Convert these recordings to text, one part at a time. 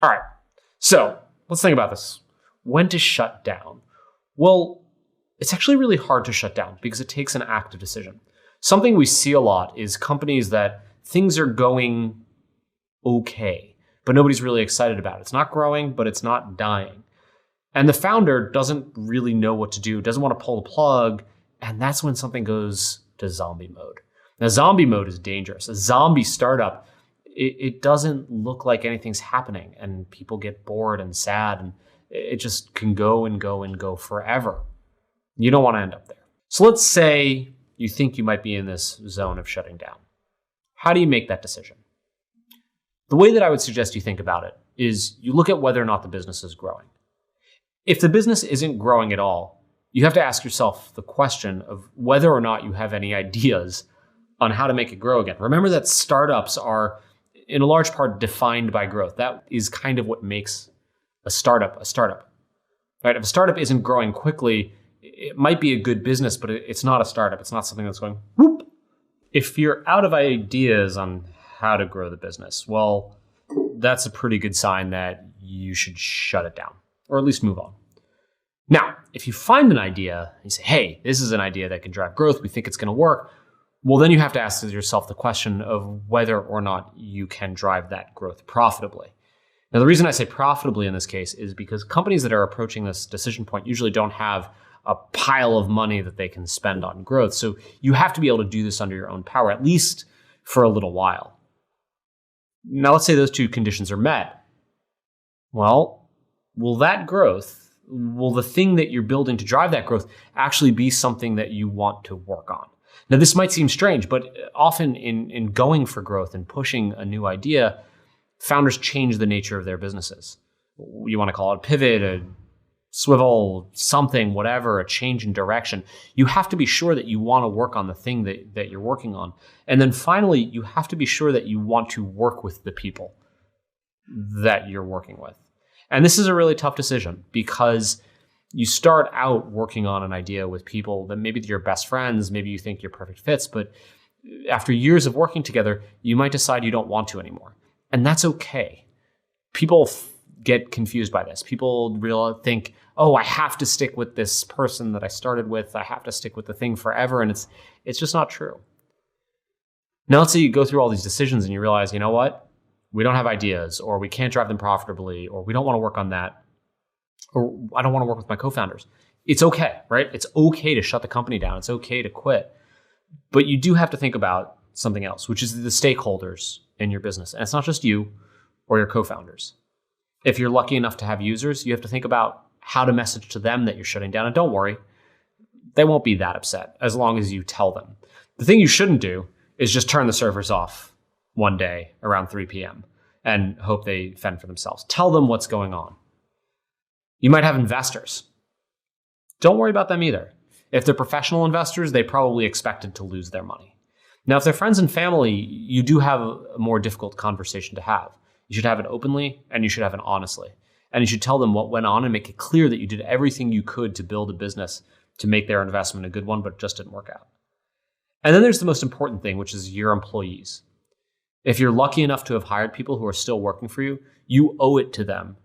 All right, so let's think about this. When to shut down? Well, it's actually really hard to shut down because it takes an active decision. Something we see a lot is companies that things are going okay, but nobody's really excited about it. It's not growing, but it's not dying. And the founder doesn't really know what to do, doesn't want to pull the plug, and that's when something goes to zombie mode. Now, zombie mode is dangerous. A zombie startup, it doesn't look like anything's happening, and people get bored and sad, and it just can go and go and go forever. You don't want to end up there. So let's say you think you might be in this zone of shutting down. How do you make that decision? The way that I would suggest you think about it is you look at whether or not the business is growing. If the business isn't growing at all, you have to ask yourself the question of whether or not you have any ideas on how to make it grow again. Remember that startups are, in a large part, defined by growth. That is kind of what makes a startup, right? If a startup isn't growing quickly, it might be a good business, but it's not a startup. It's not something that's going whoop. If you're out of ideas on how to grow the business, well, that's a pretty good sign that you should shut it down, or at least move on. Now, if you find an idea and you say, hey, this is an idea that can drive growth, we think it's going to work, well, then you have to ask yourself the question of whether or not you can drive that growth profitably. Now, the reason I say profitably in this case is because companies that are approaching this decision point usually don't have a pile of money that they can spend on growth. So you have to be able to do this under your own power, at least for a little while. Now, let's say those two conditions are met. Well, will the thing that you're building to drive that growth actually be something that you want to work on? Now, this might seem strange, but often in going for growth and pushing a new idea, founders change the nature of their businesses. You want to call it a pivot, a swivel, something, whatever, a change in direction. You have to be sure that you want to work on the thing that you're working on. And then finally, you have to be sure that you want to work with the people that you're working with. And this is a really tough decision because you start out working on an idea with people that maybe they're your best friends, maybe you think you're perfect fits, but after years of working together, you might decide you don't want to anymore. And that's okay. People get confused by this. People think, oh, I have to stick with this person that I started with. I have to stick with the thing forever. And it's just not true. Now, let's say you go through all these decisions and you realize, you know what? We don't have ideas, or we can't drive them profitably, or we don't want to work on that, or I don't want to work with my co-founders. It's okay, right? It's okay to shut the company down. It's okay to quit. But you do have to think about something else, which is the stakeholders in your business. And it's not just you or your co-founders. If you're lucky enough to have users, you have to think about how to message to them that you're shutting down. And don't worry, they won't be that upset as long as you tell them. The thing you shouldn't do is just turn the servers off one day around 3 p.m. and hope they fend for themselves. Tell them what's going on. You might have investors. Don't worry about them either. If they're professional investors, they probably expected to lose their money. Now, if they're friends and family, you do have a more difficult conversation to have. You should have it openly and you should have it honestly. And you should tell them what went on and make it clear that you did everything you could to build a business to make their investment a good one, but it just didn't work out. And then there's the most important thing, which is your employees. If you're lucky enough to have hired people who are still working for you, you owe it to them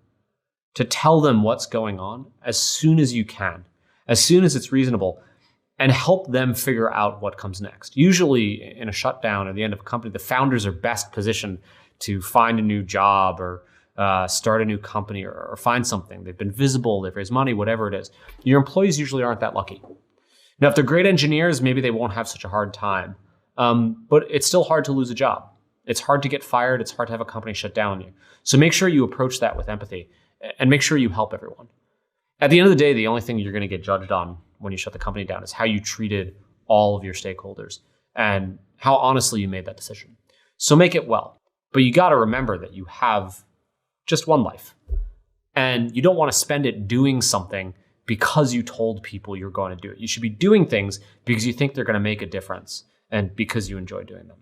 to tell them what's going on as soon as you can, as soon as it's reasonable, and help them figure out what comes next. Usually in a shutdown or the end of a company, the founders are best positioned to find a new job or start a new company or find something. They've been visible, they've raised money, whatever it is. Your employees usually aren't that lucky. Now, if they're great engineers, maybe they won't have such a hard time. But it's still hard to lose a job. It's hard to get fired. It's hard to have a company shut down on you. So make sure you approach that with empathy and make sure you help everyone. At the end of the day, the only thing you're going to get judged on when you shut the company down is how you treated all of your stakeholders and how honestly you made that decision. So make it well. But you got to remember that you have just one life and you don't want to spend it doing something because you told people you're going to do it. You should be doing things because you think they're going to make a difference and because you enjoy doing them.